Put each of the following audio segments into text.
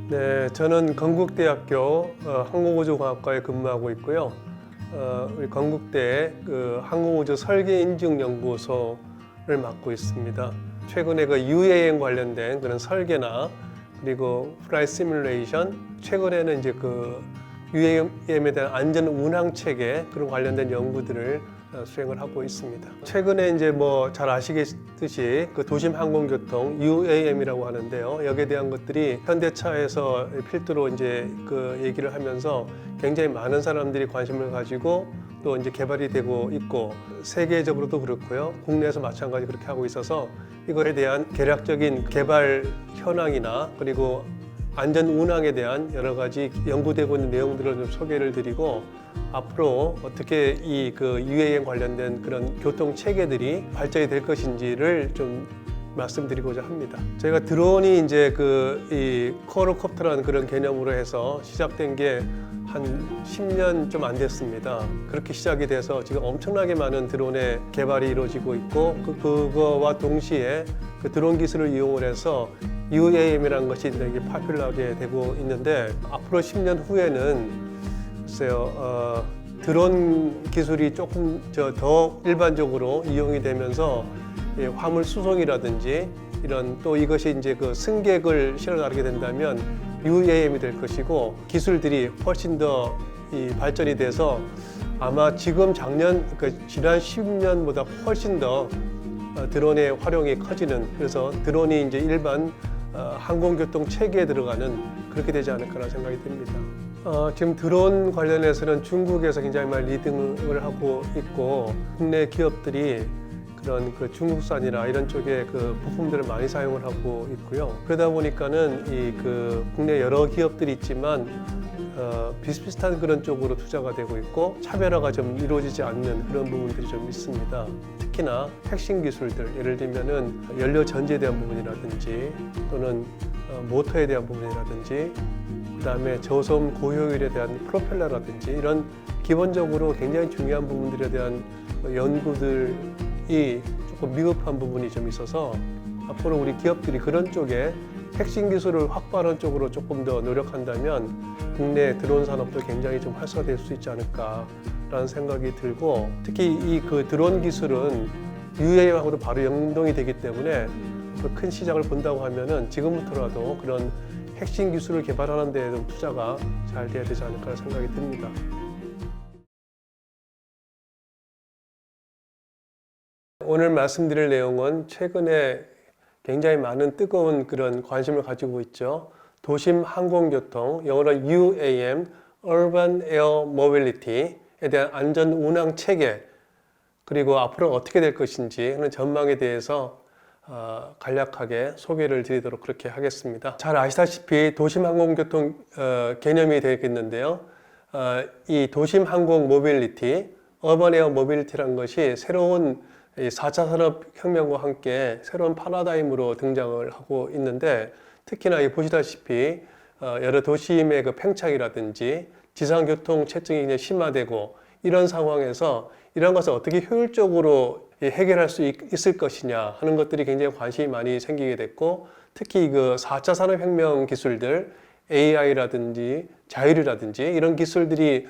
네, 저는 건국대학교 항공우주공학과에 근무하고 있고요. 우리 건국대 그 항공우주 설계인증연구소를 맡고 있습니다. 최근에 그 UAM 관련된 그런 설계나 그리고 플라이 시뮬레이션, 최근에는 이제 그 UAM에 대한 안전 운항 체계 그런 관련된 연구들을 수행을 하고 있습니다. 최근에 이제 뭐 잘 아시겠듯이 그 도심 항공교통 UAM이라고 하는데요. 여기에 대한 것들이 현대차에서 필두로 이제 그 얘기를 하면서 굉장히 많은 사람들이 관심을 가지고 또 이제 개발이 되고 있고 세계적으로도 그렇고요. 국내에서 마찬가지 그렇게 하고 있어서 이거에 대한 개략적인 개발 현황이나 그리고 안전 운항에 대한 여러 가지 연구되고 있는 내용들을 좀 소개를 드리고 앞으로 어떻게 이 그 UAM 관련된 그런 교통 체계들이 발전이 될 것인지를 좀 말씀드리고자 합니다. 저희가 드론이 이제 그 이 쿼드코프터라는 그런 개념으로 해서 시작된 게 한 10년 좀 안 됐습니다. 그렇게 시작이 돼서 지금 엄청나게 많은 드론의 개발이 이루어지고 있고 그거와 동시에 그 드론 기술을 이용을 해서 UAM이라는 것이 되게 파퓰러하게 되고 있는데 앞으로 10년 후에는 글쎄요, 드론 기술이 조금 더 일반적으로 이용이 되면서 화물 수송이라든지 이런 또 이것이 이제 그 승객을 실어 나르게 된다면 UAM이 될 것이고 기술들이 훨씬 더 발전이 돼서 아마 지금 작년 지난 10년보다 훨씬 더 드론의 활용이 커지는 그래서 드론이 이제 일반 항공교통 체계에 들어가는 그렇게 되지 않을까라는 생각이 듭니다. 지금 드론 관련해서는 중국에서 굉장히 많이 리딩을 하고 있고 국내 기업들이 그런 그 중국산이나 이런 쪽에 그 부품들을 많이 사용을 하고 있고요. 그러다 보니까는 이 그 국내 여러 기업들이 있지만 비슷비슷한 그런 쪽으로 투자가 되고 있고 차별화가 좀 이루어지지 않는 그런 부분들이 좀 있습니다. 특히나 핵심 기술들, 예를 들면은 연료 전지에 대한 부분이라든지 또는 모터에 대한 부분이라든지 그다음에 저소음 고효율에 대한 프로펠러라든지 이런 기본적으로 굉장히 중요한 부분들에 대한 연구들이 조금 미흡한 부분이 좀 있어서 앞으로 우리 기업들이 그런 쪽에 핵심 기술을 확보하는 쪽으로 조금 더 노력한다면 국내 드론 산업도 굉장히 좀 활성화될 수 있지 않을까라는 생각이 들고 특히 이 그 드론 기술은 UAM하고도 바로 연동이 되기 때문에 큰 시장을 본다고 하면은 지금부터라도 그런 핵심 기술을 개발하는 데에 좀 투자가 잘 돼야 되지 않을까 생각이 듭니다. 오늘 말씀드릴 내용은 최근에 굉장히 많은 뜨거운 그런 관심을 가지고 있죠. 도심 항공교통, 영어로 UAM, Urban Air Mobility에 대한 안전 운항 체계, 그리고 앞으로 어떻게 될 것인지 하는 전망에 대해서 간략하게 소개를 드리도록 그렇게 하겠습니다. 잘 아시다시피 도심 항공교통 개념이 되겠는데요. 이 도심 항공 모빌리티, 어반 에어 모빌리티라는 것이 새로운 4차 산업혁명과 함께 새로운 파라다임으로 등장을 하고 있는데 특히나 보시다시피 여러 도심의 그 팽창이라든지 지상교통 체증이 굉장히 심화되고 이런 상황에서 이런 것을 어떻게 효율적으로 해결할 수 있을 것이냐 하는 것들이 굉장히 관심이 많이 생기게 됐고 특히 그 4차 산업혁명 기술들 AI라든지 자율이라든지 이런 기술들이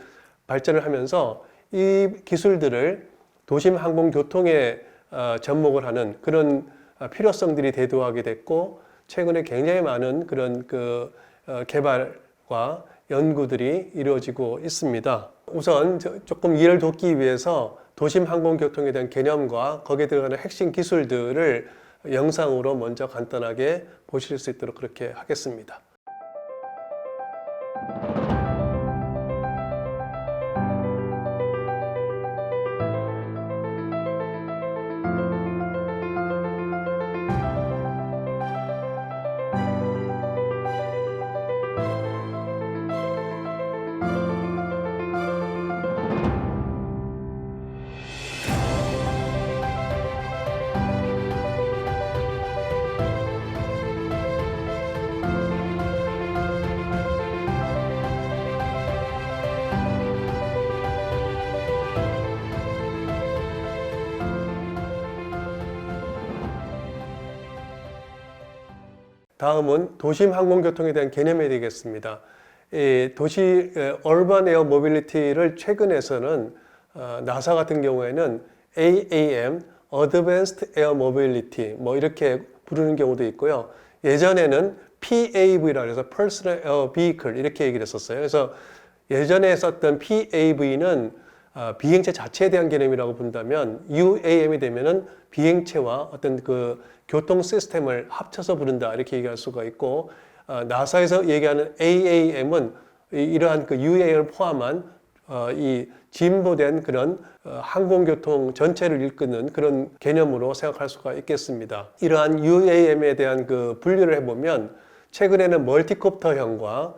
발전을 하면서 이 기술들을 도심 항공교통에 접목을 하는 그런 필요성들이 대두하게 됐고 최근에 굉장히 많은 그런 그 개발과 연구들이 이루어지고 있습니다. 우선 조금 이해를 돕기 위해서 도심 항공교통에 대한 개념과 거기에 들어가는 핵심 기술들을 영상으로 먼저 간단하게 보실 수 있도록 그렇게 하겠습니다. 다음은 도심 항공교통에 대한 개념이 되겠습니다. 이 도시 얼반 에어 모빌리티를 최근에서는 나사 같은 경우에는 AAM, Advanced Air Mobility 뭐 이렇게 부르는 경우도 있고요. 예전에는 PAV라고 해서 Personal Air Vehicle 이렇게 얘기를 했었어요. 그래서 예전에 썼던 PAV는 비행체 자체에 대한 개념이라고 본다면 UAM이 되면은 비행체와 어떤 그 교통 시스템을 합쳐서 부른다 이렇게 얘기할 수가 있고, 나사에서 얘기하는 AAM은 이러한 그 UAM을 포함한 이 진보된 그런 항공교통 전체를 일컫는 그런 개념으로 생각할 수가 있겠습니다. 이러한 UAM에 대한 그 분류를 해보면 최근에는 멀티콥터형과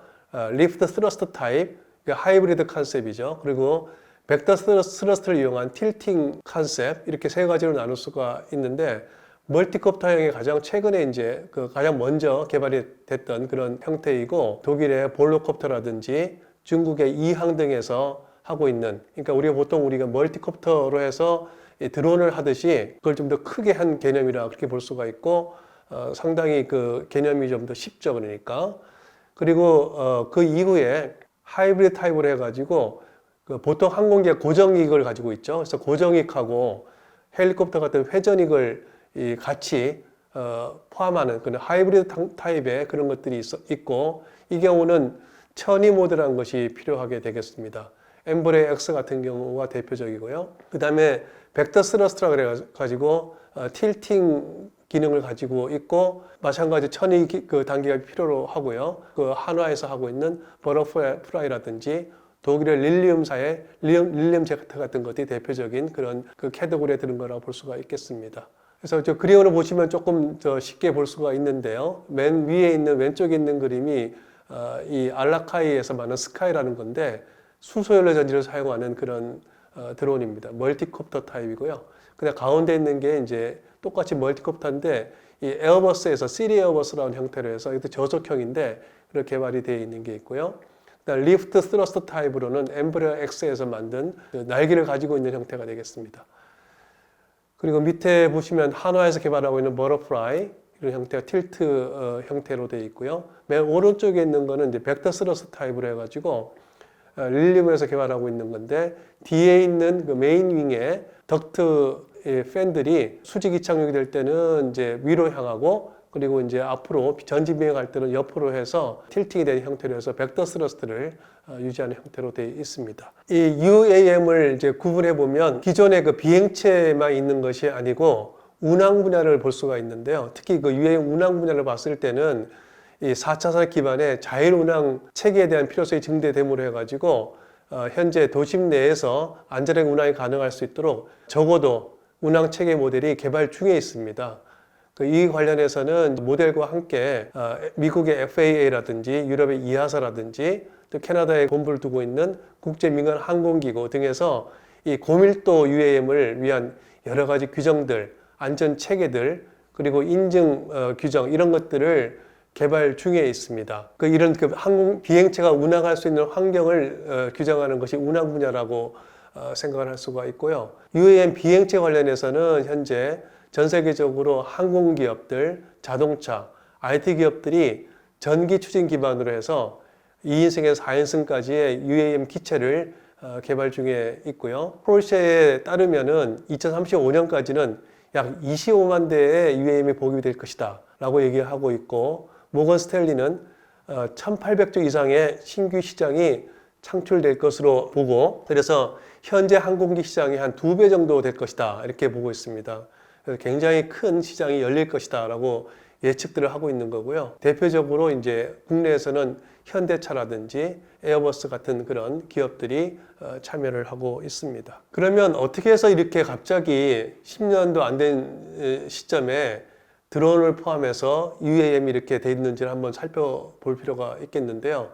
리프트 스러스트 타입, 하이브리드 컨셉이죠. 그리고 벡터 스러스트를 이용한 틸팅 컨셉, 이렇게 세 가지로 나눌 수가 있는데, 멀티콥터형이 가장 최근에 이제 가장 먼저 개발이 됐던 그런 형태이고, 독일의 볼로콥터라든지 중국의 이항 등에서 하고 있는, 그러니까 우리가 멀티콥터로 해서 드론을 하듯이 그걸 좀 더 크게 한 개념이라 그렇게 볼 수가 있고, 상당히 그 개념이 좀 더 쉽죠. 그러니까. 그리고 그 이후에 하이브리드 타입으로 해가지고 보통 항공기가 고정익을 가지고 있죠. 그래서 고정익하고 헬리콥터 같은 회전익을 같이 포함하는 그런 하이브리드 타입의 그런 것들이 있고, 이 경우는 천이 모드라는 것이 필요하게 되겠습니다. 엠브레 X 같은 경우가 대표적이고요. 그 다음에 벡터 스러스트라 그래가지고 틸팅 기능을 가지고 있고, 마찬가지 천의 그 단계가 필요로 하고요. 그 한화에서 하고 있는 버터프라이라든지 독일의 릴리움사의 릴리움 제트 같은 것들이 대표적인 그런 그 캐테고리에 드는 거라고 볼 수가 있겠습니다. 그래서 저 그림으로 보시면 조금 더 쉽게 볼 수가 있는데요. 맨 위에 있는 왼쪽에 있는 그림이 이 알라카이에서 많은 스카이라는 건데, 수소연료 전지를 사용하는 그런 드론입니다. 멀티콥터 타입이고요. 그다음 가운데 있는 게 이제 똑같이 멀티콥터인데, 이 에어버스에서 시리 에어버스라는 형태로 해서 이것도 저속형인데 그렇게 개발이 되어 있는 게 있고요. 그다음 리프트 스러스트 타입으로는 엠브레어 X에서 만든 날개를 가지고 있는 형태가 되겠습니다. 그리고 밑에 보시면 한화에서 개발하고 있는 버터프라이, 이런 형태가 틸트 형태로 되어 있고요. 맨 오른쪽에 있는 거는 이제 벡터 스러스트 타입으로 해가지고 릴리움에서 개발하고 있는 건데, 뒤에 있는 그 메인 윙에 덕트 팬들이 수직 이착륙이 될 때는 이제 위로 향하고, 그리고 이제 앞으로 전진 비행할 때는 옆으로 해서 틸팅이 되는 형태로 해서 벡터 스러스트를 유지하는 형태로 되어 있습니다. 이 UAM을 이제 구분해 보면 기존의 그 비행체만 있는 것이 아니고 운항 분야를 볼 수가 있는데요. 특히 그 UAM 운항 분야를 봤을 때는 이 4차 산업 기반의 자율 운항 체계에 대한 필요성이 증대됨으로 해가지고 현재 도심 내에서 안전하게 운항이 가능할 수 있도록 적어도 운항 체계 모델이 개발 중에 있습니다. 이 관련해서는 모델과 함께 미국의 FAA라든지 유럽의 이하사라든지 또 캐나다에 본부를 두고 있는 국제민간항공기구 등에서 이 고밀도 UAM을 위한 여러 가지 규정들, 안전 체계들, 그리고 인증 규정 이런 것들을 개발 중에 있습니다. 이런 항공 비행체가 운항할 수 있는 환경을 규정하는 것이 운항 분야라고 생각을 할 수가 있고요. UAM 비행체 관련해서는 현재 전 세계적으로 항공기업들, 자동차, IT 기업들이 전기 추진 기반으로 해서 2인승에서 4인승까지의 UAM 기체를 개발 중에 있고요. 포르쉐에 따르면은 2035년까지는 약 25만 대의 UAM이 보급이 될 것이다 라고 얘기하고 있고, 모건 스탠리는 1,800조 이상의 신규 시장이 창출될 것으로 보고, 그래서 현재 항공기 시장이 한 2배 정도 될 것이다 이렇게 보고 있습니다. 그래서 굉장히 큰 시장이 열릴 것이다 라고 예측들을 하고 있는 거고요. 대표적으로 이제 국내에서는 현대차라든지 에어버스 같은 그런 기업들이 참여를 하고 있습니다. 그러면 어떻게 해서 이렇게 갑자기 10년도 안 된 시점에 드론을 포함해서 UAM이 이렇게 돼 있는지를 한번 살펴볼 필요가 있겠는데요.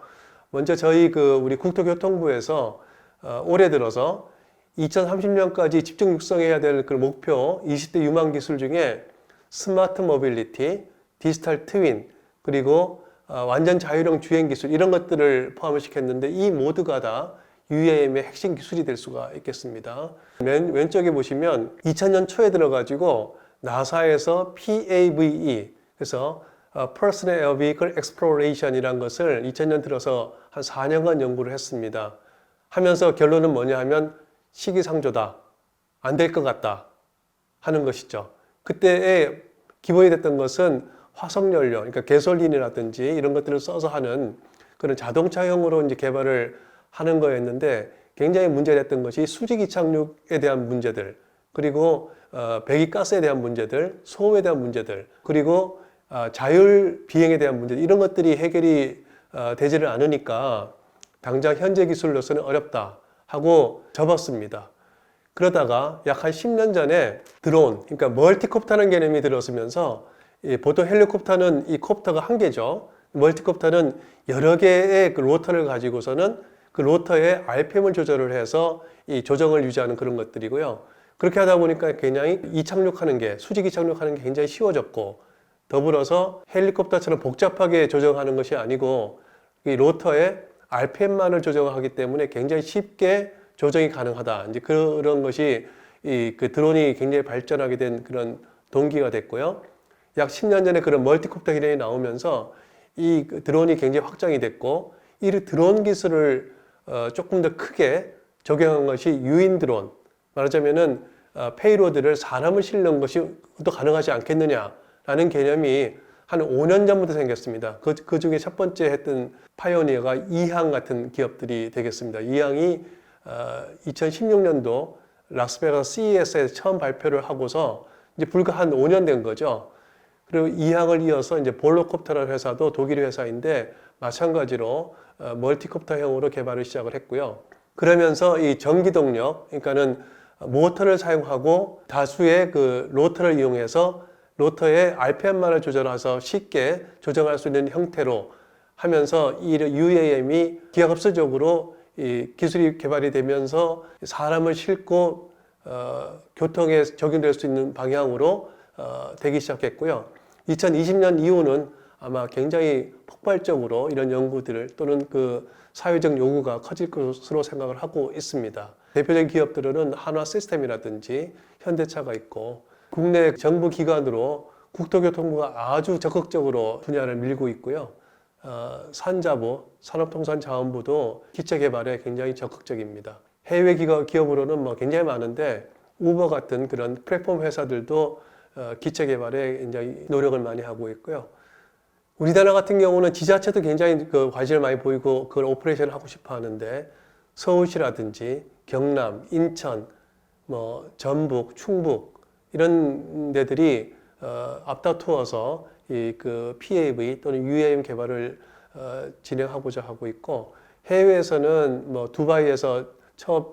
먼저 저희 우리 국토교통부에서 올해 들어서 2030년까지 집중 육성해야 될 그 목표 20대 유망 기술 중에 스마트 모빌리티, 디지털 트윈, 그리고 완전 자율형 주행 기술 이런 것들을 포함을 시켰는데, 이 모두가 다 UAM의 핵심 기술이 될 수가 있겠습니다. 맨 왼쪽에 보시면 2000년 초에 들어가지고 나사에서 PAVE, 그래서 Personal Air Vehicle Exploration이라는 것을 2000년 들어서 한 4년간 연구를 했습니다. 하면서 결론은 뭐냐 하면 시기상조다. 안 될 것 같다. 하는 것이죠. 그때의 기본이 됐던 것은 화석연료, 그러니까 가솔린이라든지 이런 것들을 써서 하는 그런 자동차형으로 이제 개발을 하는 거였는데 굉장히 문제됐던 것이 수직 이착륙에 대한 문제들, 그리고 배기가스에 대한 문제들, 소음에 대한 문제들, 그리고 자율 비행에 대한 문제들, 이런 것들이 해결이 되지를 않으니까 당장 현재 기술로서는 어렵다 하고 접었습니다. 그러다가 약 한 10년 전에 드론, 그러니까 멀티콥터라는 개념이 들어서면서 보통 헬리콥터는 이 콥터가 한 개죠. 멀티콥터는 여러 개의 그 로터를 가지고서는 그 로터의 RPM을 조절을 해서 이 조정을 유지하는 그런 것들이고요. 그렇게 하다 보니까 굉장히 이착륙하는 게, 수직 이착륙하는 게 굉장히 쉬워졌고, 더불어서 헬리콥터처럼 복잡하게 조정하는 것이 아니고 이 로터의 RPM만을 조정하기 때문에 굉장히 쉽게 조정이 가능하다. 이제 그런 것이 그 드론이 굉장히 발전하게 된 그런 동기가 됐고요. 약 10년 전에 그런 멀티콥터 기능이 나오면서 이 드론이 굉장히 확장이 됐고, 이 드론 기술을 조금 더 크게 적용한 것이 유인 드론. 말하자면은 페이로드를 사람을 실는 것이 또 가능하지 않겠느냐라는 개념이 한 5년 전부터 생겼습니다. 그 중에 첫 번째 했던 파이오니어가 이항 같은 기업들이 되겠습니다. 이항이 2016년도 라스베가스 CES에서 처음 발표를 하고서 이제 불과 한 5년 된 거죠. 그리고 이항을 이어서 이제 볼로콥터라는 회사도 독일 회사인데 마찬가지로 멀티콥터형으로 개발을 시작을 했고요. 그러면서 이 전기 동력, 그러니까는 모터를 사용하고 다수의 그 로터를 이용해서 로터의 RPM만을 조절해서 쉽게 조정할 수 있는 형태로 하면서 이 UAM이 기하급수적으로 이 기술이 개발이 되면서 사람을 싣고 교통에 적용될 수 있는 방향으로 되기 시작했고요. 2020년 이후는 아마 굉장히 폭발적으로 이런 연구들 또는 그 사회적 요구가 커질 것으로 생각을 하고 있습니다. 대표적인 기업들은 한화 시스템이라든지 현대차가 있고, 국내 정부 기관으로 국토교통부가 아주 적극적으로 분야를 밀고 있고요. 산자부, 산업통상자원부도 기체 개발에 굉장히 적극적입니다. 해외 기업으로는 뭐 굉장히 많은데 우버 같은 그런 플랫폼 회사들도 기체 개발에 굉장히 노력을 많이 하고 있고요. 우리나라 같은 경우는 지자체도 굉장히 그 관심을 많이 보이고 그걸 오퍼레이션을 하고 싶어 하는데, 서울시라든지 경남, 인천, 뭐 전북, 충북 이런 데들이 앞다투어서 이 그 PAV 또는 UAM 개발을 진행하고자 하고 있고, 해외에서는 뭐 두바이에서 처음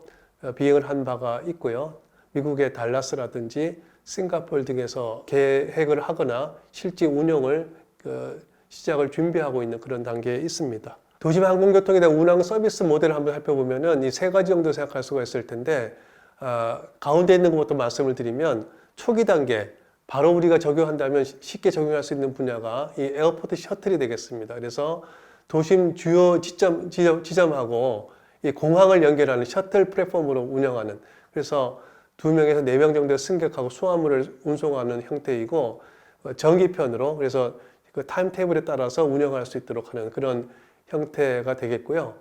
비행을 한 바가 있고요. 미국의 달라스라든지 싱가포르 등에서 계획을 하거나 실제 운영을 시작을 준비하고 있는 그런 단계에 있습니다. 도심 항공교통에 대한 운항 서비스 모델을 한번 살펴보면은 이 세 가지 정도 생각할 수가 있을 텐데, 가운데 있는 것부터 말씀을 드리면 초기 단계, 바로 우리가 적용한다면 쉽게 적용할 수 있는 분야가 이 에어포트 셔틀이 되겠습니다. 그래서 도심 주요 지점하고 이 공항을 연결하는 셔틀 플랫폼으로 운영하는, 그래서 2명에서 4명 정도의 승객하고 수화물을 운송하는 형태이고, 전기편으로 그래서 그 타임테이블에 따라서 운영할 수 있도록 하는 그런 형태가 되겠고요.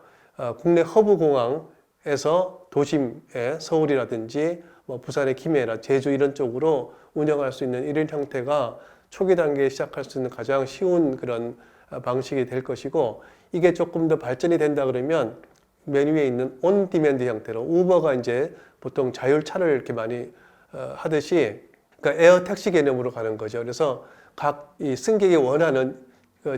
국내 허브 공항에서 도심의 서울이라든지 뭐 부산의 김해나 제주 이런 쪽으로 운영할 수 있는 이런 형태가 초기 단계에 시작할 수 있는 가장 쉬운 그런 방식이 될 것이고, 이게 조금 더 발전이 된다 그러면 맨 위에 있는 온 디맨드 형태로, 우버가 이제 보통 자율차를 이렇게 많이 하듯이, 그러니까 에어 택시 개념으로 가는 거죠. 그래서 각 이 승객이 원하는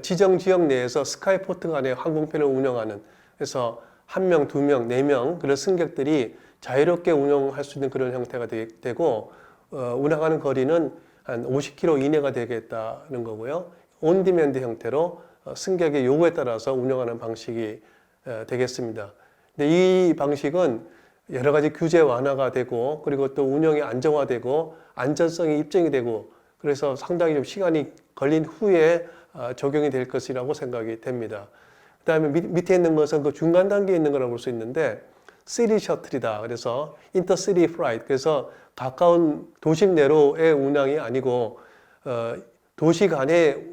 지정 지역 내에서 스카이포트 간의 항공편을 운영하는, 그래서 1명, 2명, 4명 그런 승객들이 자유롭게 운영할 수 있는 그런 형태가 되고, 운항하는 거리는 한 50km 이내가 되겠다는 거고요. 온디맨드 형태로 승객의 요구에 따라서 운영하는 방식이 되겠습니다. 근데 이 방식은 여러 가지 규제 완화가 되고, 그리고 또 운영이 안정화되고 안전성이 입증이 되고, 그래서 상당히 좀 시간이 걸린 후에 적용이 될 것이라고 생각이 됩니다. 그 다음에 밑에 있는 것은 그 중간 단계에 있는 거라고 볼 수 있는데, 시티 셔틀이다. 그래서 인터시티 플라이트, 그래서 가까운 도심 내로의 운항이 아니고 도시 간의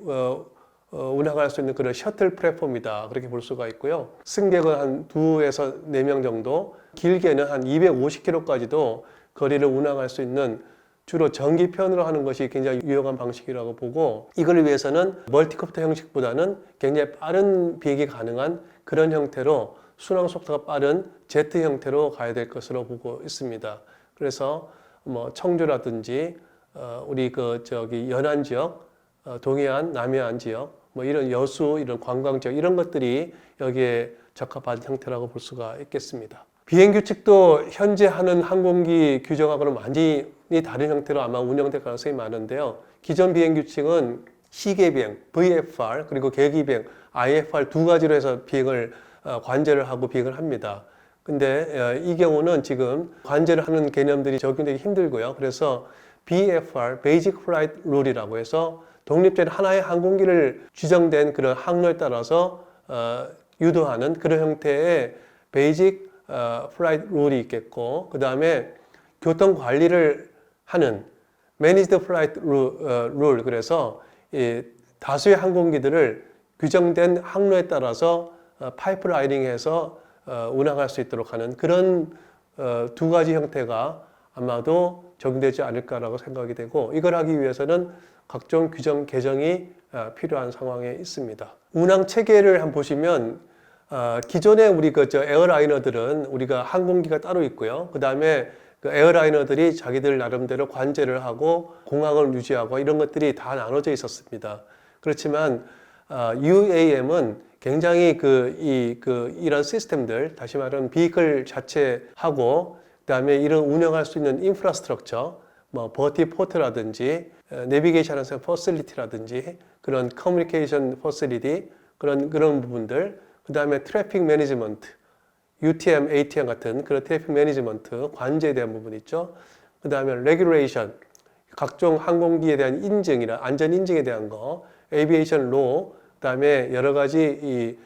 운항할 수 있는 그런 셔틀 플랫폼이다. 그렇게 볼 수가 있고요. 승객은 한 2에서 4명 정도, 길게는 한 250km까지도 거리를 운항할 수 있는 주로 전기편으로 하는 것이 굉장히 유용한 방식이라고 보고, 이걸 위해서는 멀티콥터 형식보다는 굉장히 빠른 비행이 가능한 그런 형태로 순항 속도가 빠른 제트 형태로 가야 될 것으로 보고 있습니다. 그래서 뭐 청주라든지 우리 연안 지역, 동해안, 남해안 지역, 뭐 이런 여수, 이런 관광 지역 이런 것들이 여기에 적합한 형태라고 볼 수가 있겠습니다. 비행 규칙도 현재 하는 항공기 규정하고는 완전히 다른 형태로 아마 운영될 가능성이 많은데요. 기존 비행 규칙은 시계 비행, VFR, 그리고 계기 비행, IFR 두 가지로 해서 비행을 관제를 하고 비행을 합니다. 근데 이 경우는 지금 관제를 하는 개념들이 적용되기 힘들고요. 그래서 BFR, Basic Flight Rule이라고 해서 독립된 하나의 항공기를 지정된 그런 항로에 따라서 유도하는 그런 형태의 Basic Flight Rule이 있겠고, 그 다음에 교통 관리를 하는 Managed Flight Rule, 그래서 이 다수의 항공기들을 규정된 항로에 따라서 파이프라이닝해서 운항할 수 있도록 하는 그런 두 가지 형태가 아마도 적용되지 않을까라고 생각이 되고, 이걸 하기 위해서는 각종 규정 개정이 필요한 상황에 있습니다. 운항 체계를 한번 보시면 기존에 우리 에어라이너들은 우리가 항공기가 따로 있고요. 그 다음에 그 에어라이너들이 자기들 나름대로 관제를 하고 공항을 유지하고 이런 것들이 다 나눠져 있었습니다. 그렇지만 UAM은 굉장히 이런 시스템들, 다시 말하면 비클 자체하고 그다음에 이런 운영할 수 있는 인프라스트럭처, 뭐 버티 포트라든지 내비게이션 퍼실리티라든지 그런 커뮤니케이션 퍼실리티 그런 부분들, 그다음에 트래픽 매니지먼트, UTM, ATM 같은 그런 트래픽 매니지먼트 관제에 대한 부분 있죠. 그다음에 레귤레이션, 각종 항공기에 대한 인증이나 안전 인증에 대한 거, 에비에이션 로, 그다음에 여러 가지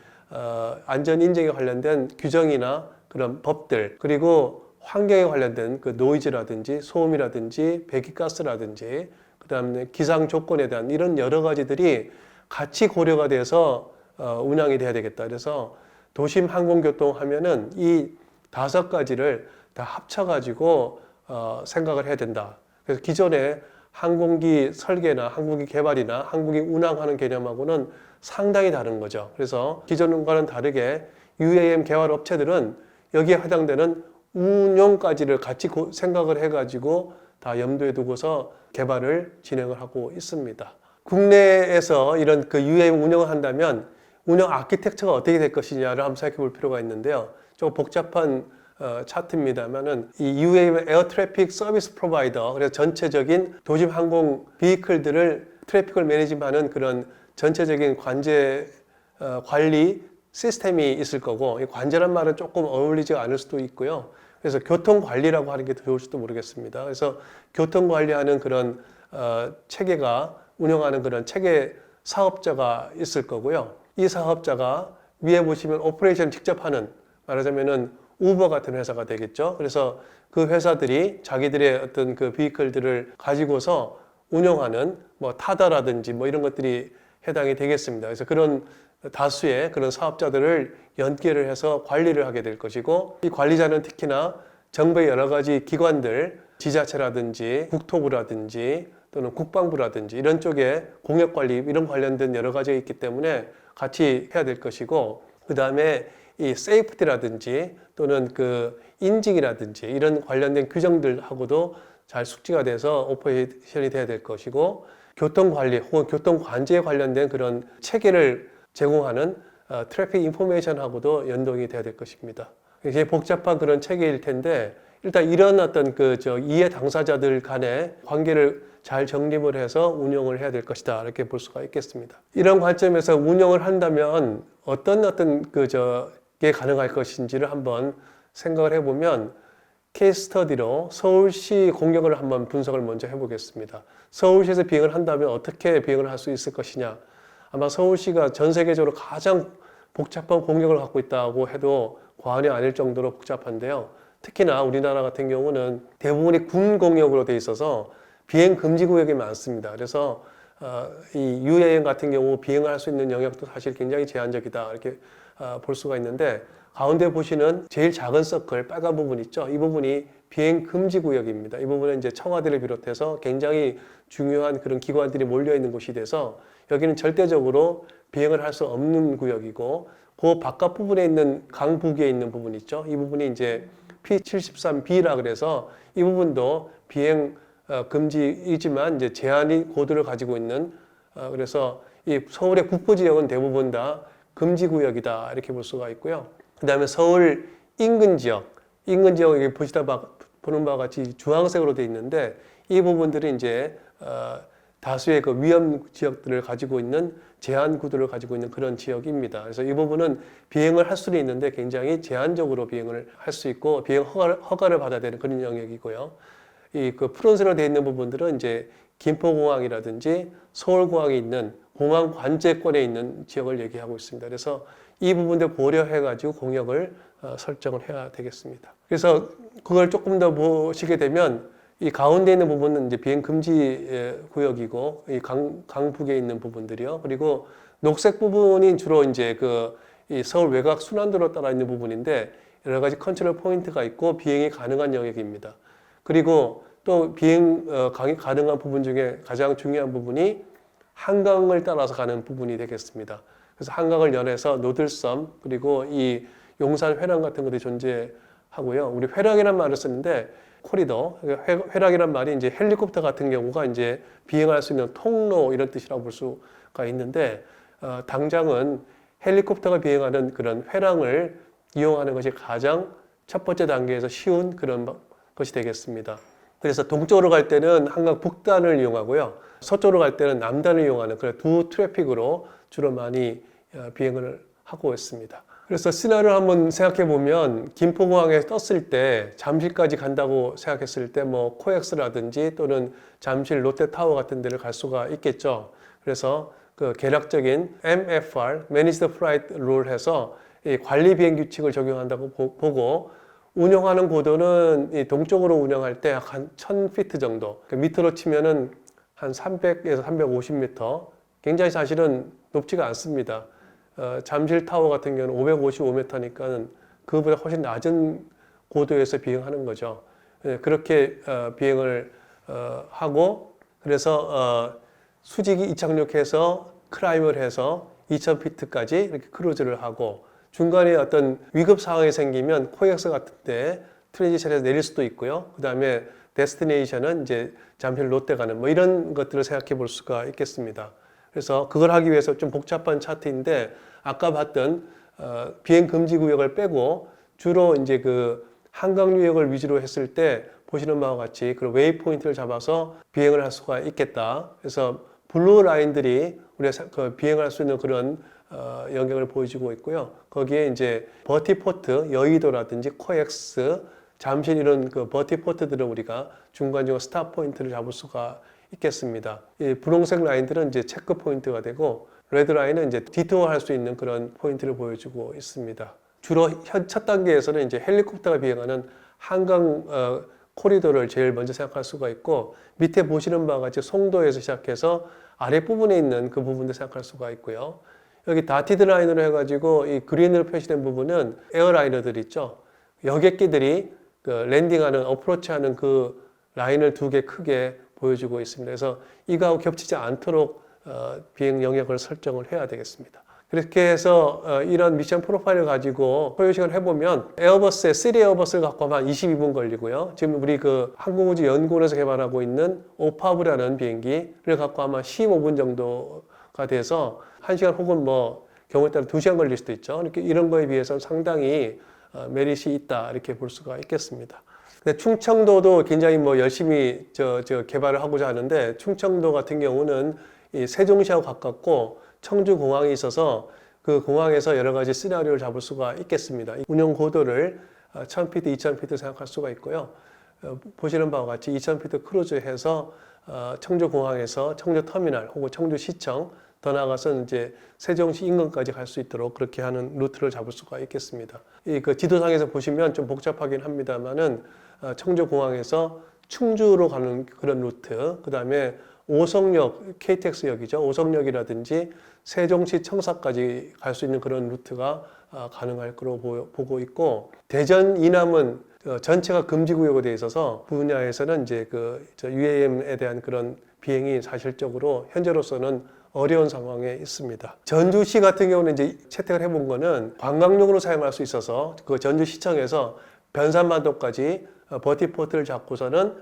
안전 인증에 관련된 규정이나 그런 법들, 그리고 환경에 관련된 그 노이즈라든지 소음이라든지 배기가스라든지 그다음에 기상 조건에 대한 이런 여러 가지들이 같이 고려가 돼서 운항이 돼야 되겠다. 그래서 도심 항공교통 하면은 이 5가지를 다 합쳐가지고 생각을 해야 된다. 그래서 기존의 항공기 설계나 항공기 개발이나 항공기 운항하는 개념하고는 상당히 다른 거죠. 그래서 기존과는 다르게 UAM 개발 업체들은 여기에 해당되는 운용까지를 같이 생각을 해가지고 다 염두에 두고서 개발을 진행을 하고 있습니다. 국내에서 이런 UAM 운영을 한다면 운영 아키텍처가 어떻게 될 것이냐를 한번 생각해 볼 필요가 있는데요. 좀 복잡한 차트입니다만은 이 UAM 에어 트래픽 서비스 프로바이더, 그래서 전체적인 도심 항공 비클들을 트래픽을 매니지하는 그런 전체적인 관제 관리 시스템이 있을 거고, 이 관제란 말은 조금 어울리지 않을 수도 있고요. 그래서 교통 관리라고 하는 게 더 좋을지도 모르겠습니다. 그래서 교통 관리하는 그런 체계가 운영하는 그런 체계 사업자가 있을 거고요. 이 사업자가 위에 보시면 오퍼레이션 직접 하는, 말하자면은 우버 같은 회사가 되겠죠. 그래서 그 회사들이 자기들의 어떤 그 비클들을 가지고서 운영하는 뭐 타다라든지 뭐 이런 것들이 해당이 되겠습니다. 그래서 그런 다수의 그런 사업자들을 연계를 해서 관리를 하게 될 것이고, 이 관리자는 특히나 정부의 여러 가지 기관들, 지자체라든지 국토부라든지 또는 국방부라든지 이런 쪽에 공역관리 이런 관련된 여러 가지가 있기 때문에 같이 해야 될 것이고, 그 다음에 이 세이프티라든지 또는 그 인증이라든지 이런 관련된 규정들하고도 잘 숙지가 돼서 오퍼레이션이 돼야 될 것이고, 교통관리 혹은 교통관제에 관련된 그런 체계를 제공하는 트래픽 인포메이션하고도 연동이 돼야 될 것입니다. 굉장히 복잡한 그런 체계일 텐데, 일단 이런 어떤 이해 당사자들 간의 관계를 잘 정립을 해서 운영을 해야 될 것이다, 이렇게 볼 수가 있겠습니다. 이런 관점에서 운영을 한다면 어떤 게 가능할 것인지를 한번 생각을 해보면, 케이스 스터디로 서울시 공역을 한번 분석을 먼저 해보겠습니다. 서울시에서 비행을 한다면 어떻게 비행을 할 수 있을 것이냐. 아마 서울시가 전 세계적으로 가장 복잡한 공역을 갖고 있다고 해도 과언이 아닐 정도로 복잡한데요. 특히나 우리나라 같은 경우는 대부분이 군 공역으로 돼 있어서 비행 금지 구역이 많습니다. 그래서 이 UAM 같은 경우 비행을 할 수 있는 영역도 사실 굉장히 제한적이다 이렇게 볼 수가 있는데 가운데 보시는 제일 작은 서클 빨간 부분 있죠? 이 부분이 비행 금지 구역입니다. 이 부분은 이제 청와대를 비롯해서 굉장히 중요한 그런 기관들이 몰려 있는 곳이 돼서 여기는 절대적으로 비행을 할 수 없는 구역이고 그 바깥 부분에 있는 강북에 있는 부분 있죠? 이 부분이 이제 P73B라 그래서 이 부분도 비행 금지이지만 이제 제한이 고도를 가지고 있는 그래서 이 서울의 북부 지역은 대부분 다 금지 구역이다 이렇게 볼 수가 있고요. 그다음에 서울 인근 지역 여기 보는 바와 같이 주황색으로 되어 있는데 이 부분들이 이제 다수의 그 위험 지역들을 가지고 있는 제한 구도를 가지고 있는 그런 지역입니다. 그래서 이 부분은 비행을 할 수는 있는데 굉장히 제한적으로 비행을 할 수 있고 비행 허가를 받아야 되는 그런 영역이고요. 이 그 푸른색으로 되어 있는 부분들은 이제 김포공항이라든지 서울공항이 있는 공항 관제권에 있는 지역을 얘기하고 있습니다. 그래서 이 부분들 고려해가지고 공역을 설정을 해야 되겠습니다. 그래서 그걸 조금 더 보시게 되면 이 가운데 있는 부분은 이제 비행 금지 구역이고 이 강북에 있는 부분들이요. 그리고 녹색 부분이 주로 이제 이 서울 외곽 순환도로 따라 있는 부분인데 여러 가지 컨트롤 포인트가 있고 비행이 가능한 영역입니다. 그리고 또 비행 가능한 부분 중에 가장 중요한 부분이 한강을 따라서 가는 부분이 되겠습니다. 그래서 한강을 연해서 노들섬 그리고 이 용산 회랑 같은 것들이 존재하고요. 우리 회랑이라는 말을 쓰는데 코리도 회랑이란 말이 이제 헬리콥터 같은 경우가 이제 비행할 수 있는 통로 이런 뜻이라고 볼 수가 있는데 당장은 헬리콥터가 비행하는 그런 회랑을 이용하는 것이 가장 첫 번째 단계에서 쉬운 그런 것이 되겠습니다. 그래서 동쪽으로 갈 때는 한강 북단을 이용하고요. 서쪽으로 갈 때는 남단을 이용하는 그런 두 트래픽으로 주로 많이 비행을 하고 있습니다. 그래서 시나리오를 한번 생각해 보면 김포공항에 떴을 때 잠실까지 간다고 생각했을 때 뭐 코엑스라든지 또는 잠실 롯데타워 같은 데를 갈 수가 있겠죠. 그래서 그 개략적인 MFR, Managed Flight Rule 해서 이 관리 비행 규칙을 적용한다고 보고 운영하는 고도는 이 동쪽으로 운영할 때 약 한 1000피트 정도, 미터로 치면은 한 300에서 350m, 굉장히 사실은 높지가 않습니다. 잠실 타워 같은 경우는 555m니까는 그보다 훨씬 낮은 고도에서 비행하는 거죠. 그렇게 비행을 하고 그래서 수직이 이착륙해서 클라임을 해서 2000피트까지 이렇게 크루즈를 하고 중간에 어떤 위급 상황이 생기면 코엑스 같은 데 트랜지션에서 내릴 수도 있고요. 그 다음에 데스티네이션은 이제 잠실 롯데 가는 뭐 이런 것들을 생각해 볼 수가 있겠습니다. 그래서 그걸 하기 위해서 좀 복잡한 차트인데 아까 봤던 비행 금지 구역을 빼고 주로 이제 그 한강 유역을 위주로 했을 때 보시는 바와 같이 그런 웨이 포인트를 잡아서 비행을 할 수가 있겠다. 그래서 블루 라인들이 우리가 비행할 수 있는 그런 영역을 보여주고 있고요. 거기에 이제 버티포트, 여의도라든지 코엑스, 잠실 이런 그 버티포트들은 우리가 중간중간 스탑 포인트를 잡을 수가 있겠습니다. 이 분홍색 라인들은 이제 체크 포인트가 되고 레드 라인은 이제 디토어 할 수 있는 그런 포인트를 보여주고 있습니다. 주로 첫 단계에서는 이제 헬리콥터가 비행하는 한강 코리도를 제일 먼저 생각할 수가 있고 밑에 보시는 바와 같이 송도에서 시작해서 아랫부분에 있는 그 부분도 생각할 수가 있고요. 여기 다티드 라인으로 해가지고 이 그린으로 표시된 부분은 에어라이너들 있죠. 여객기들이 그 랜딩하는 어프로치하는 그 라인을 두 개 크게 보여주고 있습니다. 그래서 이거하고 겹치지 않도록 비행 영역을 설정을 해야 되겠습니다. 그렇게 해서 이런 미션 프로파일을 가지고 소요식을 해보면 에어버스의 3 에어버스를 갖고 하면 22분 걸리고요. 지금 우리 그 항공우주연구원에서 개발하고 있는 오파브라는 비행기를 갖고 하면 15분 정도가 돼서 1시간 혹은 뭐 경우에 따라 2시간 걸릴 수도 있죠. 이렇게 이런 거에 비해서는 상당히 메리트이 있다 이렇게 볼 수가 있겠습니다. 근데 충청도도 굉장히 뭐 열심히 개발을 하고자 하는데 충청도 같은 경우는 이 세종시하고 가깝고 청주공항이 있어서 그 공항에서 여러 가지 시나리오를 잡을 수가 있겠습니다. 운영 고도를 1000피트, 2000피트 생각할 수가 있고요. 보시는 바와 같이 2000피트 크루즈해서 청주공항에서 청주터미널 혹은 청주시청 더 나아가서 이제 세종시 인근까지 갈 수 있도록 그렇게 하는 루트를 잡을 수가 있겠습니다. 이 그 지도상에서 보시면 좀 복잡하긴 합니다만은 청주공항에서 충주로 가는 그런 루트, 그 다음에 오성역, KTX역이죠. 오성역이라든지 세종시 청사까지 갈 수 있는 그런 루트가 가능할 거로 보고 있고, 대전 이남은 전체가 금지구역으로 되어 있어서 그 분야에서는 이제 UAM에 대한 그런 비행이 사실적으로 현재로서는 어려운 상황에 있습니다. 전주시 같은 경우는 이제 채택을 해본 거는 관광용으로 사용할 수 있어서 그 전주시청에서 변산반도까지 버티포트를 잡고서는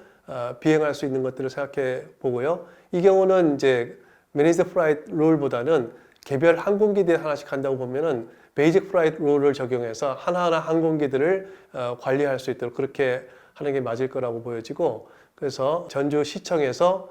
비행할 수 있는 것들을 생각해 보고요. 이 경우는 이제 매니지드 플라이트 룰보다는 개별 항공기들이 하나씩 한다고 보면은 베이직 플라이트 룰을 적용해서 하나하나 항공기들을 관리할 수 있도록 그렇게 하는 게 맞을 거라고 보여지고, 그래서 전주시청에서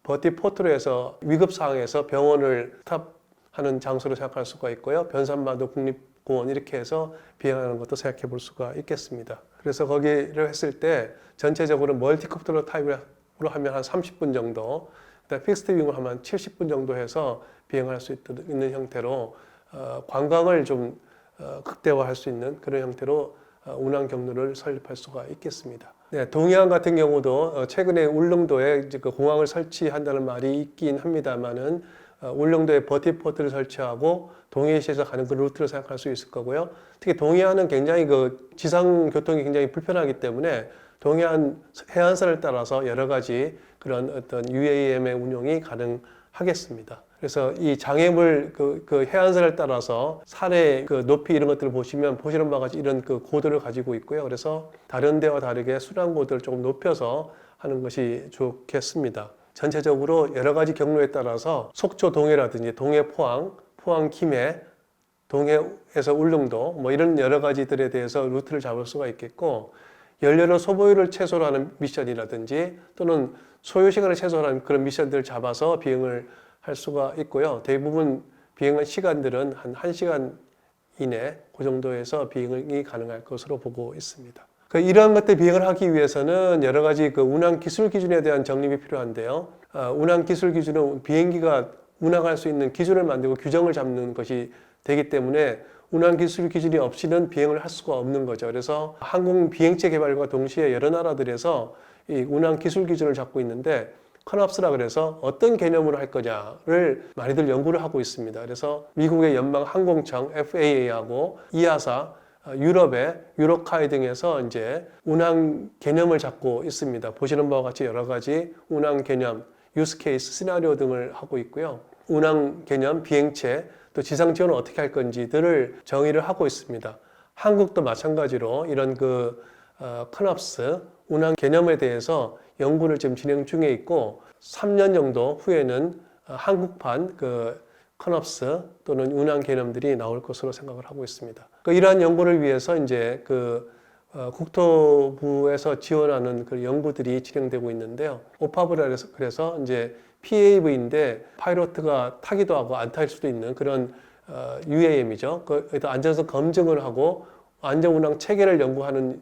버티포트로 해서 위급 상황에서 병원을 스탑하는 장소로 생각할 수가 있고요. 변산반도 국립공원 이렇게 해서 비행하는 것도 생각해 볼 수가 있겠습니다. 그래서 거기를 했을 때 전체적으로 멀티콥터로 타입으로 하면 한 30분 정도, 그다음 픽스드 윙을 하면 70분 정도 해서 비행할 수 있는 형태로 관광을 좀 극대화할 수 있는 그런 형태로 운항 경로를 설립할 수가 있겠습니다. 네, 동해안 같은 경우도 최근에 울릉도에 이제 그 공항을 설치한다는 말이 있긴 합니다만은 울릉도에 버티포트를 설치하고 동해시에서 가는 그 루트를 생각할 수 있을 거고요. 특히 동해안은 굉장히 그 지상 교통이 굉장히 불편하기 때문에 동해안 해안선을 따라서 여러 가지 그런 어떤 UAM의 운용이 가능하겠습니다. 그래서 이 장애물 그 해안선을 따라서 산의 그 높이 이런 것들을 보시면 보시는 바와 같이 이런 그 고도를 가지고 있고요. 그래서 다른 데와 다르게 순환 고도를 조금 높여서 하는 것이 좋겠습니다. 전체적으로 여러 가지 경로에 따라서 속초 동해라든지 동해 포항, 포항 김해, 동해에서 울릉도 뭐 이런 여러 가지들에 대해서 루트를 잡을 수가 있겠고, 연료로 소모율을 최소로 하는 미션이라든지 또는 소요 시간을 최소로 하는 그런 미션들을 잡아서 비행을 할 수가 있고요. 대부분 비행한 시간들은 한 1시간 이내 그 정도에서 비행이 가능할 것으로 보고 있습니다. 이러한 것들 비행을 하기 위해서는 여러 가지 그 운항 기술 기준에 대한 정립이 필요한데요. 운항 기술 기준은 비행기가 운항할 수 있는 기준을 만들고 규정을 잡는 것이 되기 때문에 운항 기술 기준이 없이는 비행을 할 수가 없는 거죠. 그래서 항공 비행체 개발과 동시에 여러 나라들에서 이 운항 기술 기준을 잡고 있는데, 컨업스라 그래서 어떤 개념으로 할 거냐를 많이들 연구를 하고 있습니다. 그래서 미국의 연방 항공청 FAA하고 이아사, 유럽의 유로카이 등에서 이제 운항 개념을 잡고 있습니다. 보시는 바와 같이 여러 가지 운항 개념, 유스 케이스, 시나리오 등을 하고 있고요. 운항 개념, 비행체, 또 지상 지원을 어떻게 할 건지들을 정의를 하고 있습니다. 한국도 마찬가지로 이런 컨업스 운항 개념에 대해서 연구를 지금 진행 중에 있고, 3년 정도 후에는 한국판 컨업스 또는 운항 개념들이 나올 것으로 생각을 하고 있습니다. 이러한 연구를 위해서 이제 국토부에서 지원하는 그 연구들이 진행되고 있는데요. 오파브라 그래서 이제 PAV인데 파이로트가 타기도 하고 안 탈 수도 있는 그런 UAM이죠. 거기다 안전성 검증을 하고 안전 운항 체계를 연구하는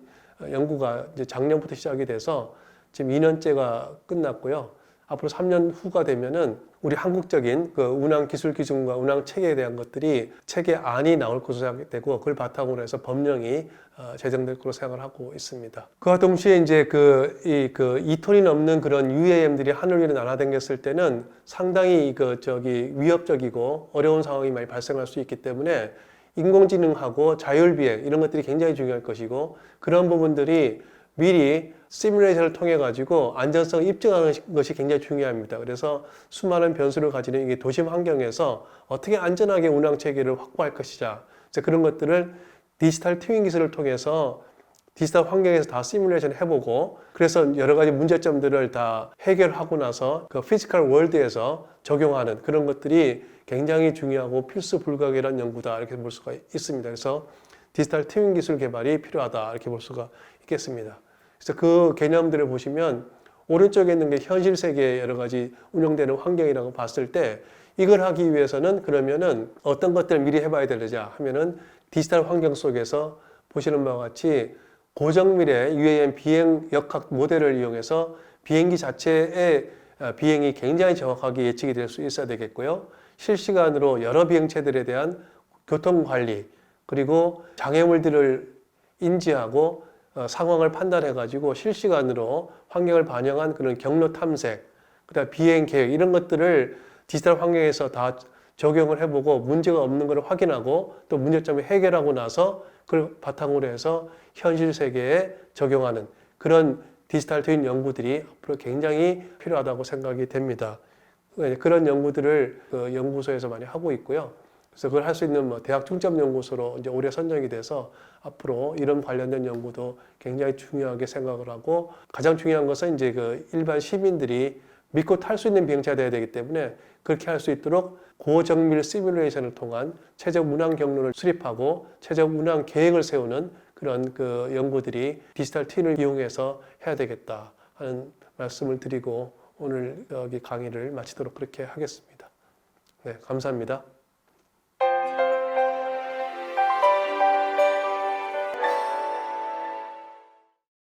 연구가 이제 작년부터 시작이 돼서 지금 2년째가 끝났고요. 앞으로 3년 후가 되면은 우리 한국적인 그 운항 기술 기준과 운항 체계에 대한 것들이 체계안이 나올 것으로 생각되고, 그걸 바탕으로 해서 법령이 제정될 것으로 생각을 하고 있습니다. 그와 동시에 이제 2톤이 넘는 그런 UAM들이 하늘 위로 날아다녔을 때는 상당히 위협적이고 어려운 상황이 많이 발생할 수 있기 때문에 인공지능하고 자율비행 이런 것들이 굉장히 중요할 것이고, 그런 부분들이 미리 시뮬레이션을 통해 가지고 안전성을 입증하는 것이 굉장히 중요합니다. 그래서 수많은 변수를 가지는 이게 도심 환경에서 어떻게 안전하게 운항 체계를 확보할 것이냐, 그런 것들을 디지털 트윈 기술을 통해서 디지털 환경에서 다 시뮬레이션 해보고, 그래서 여러 가지 문제점들을 다 해결하고 나서 그 피지컬 월드에서 적용하는 그런 것들이 굉장히 중요하고 필수 불가결한 연구다 이렇게 볼 수가 있습니다. 그래서 디지털 트윈 기술 개발이 필요하다 이렇게 볼 수가 있겠습니다. 그래서 그 개념들을 보시면 오른쪽에 있는 게 현실 세계의 여러 가지 운영되는 환경이라고 봤을 때, 이걸 하기 위해서는 그러면은 어떤 것들을 미리 해봐야 되느냐 하면은 디지털 환경 속에서 보시는 바와 같이 고정밀의 UAM 비행 역학 모델을 이용해서 비행기 자체의 비행이 굉장히 정확하게 예측이 될 수 있어야 되겠고요. 실시간으로 여러 비행체들에 대한 교통 관리, 그리고 장애물들을 인지하고 상황을 판단해가지고 실시간으로 환경을 반영한 그런 경로 탐색, 그다음 비행 계획 이런 것들을 디지털 환경에서 다 적용을 해보고 문제가 없는 것을 확인하고 또 문제점을 해결하고 나서 그걸 바탕으로 해서 현실 세계에 적용하는 그런 디지털 트윈 연구들이 앞으로 굉장히 필요하다고 생각이 됩니다. 그런 연구들을 그 연구소에서 많이 하고 있고요. 그래서 그걸 할 수 있는 뭐 대학 중점 연구소로 이제 올해 선정이 돼서 앞으로 이런 관련된 연구도 굉장히 중요하게 생각을 하고 가장 중요한 것은 이제 그 일반 시민들이 믿고 탈 수 있는 비행차가 돼야 되기 때문에 그렇게 할 수 있도록 고정밀 시뮬레이션을 통한 최적 운항 경로를 수립하고 최적 운항 계획을 세우는 그런 그 연구들이 디지털 트윈을 이용해서 해야 되겠다 하는 말씀을 드리고 오늘 여기 강의를 마치도록 그렇게 하겠습니다. 네, 감사합니다.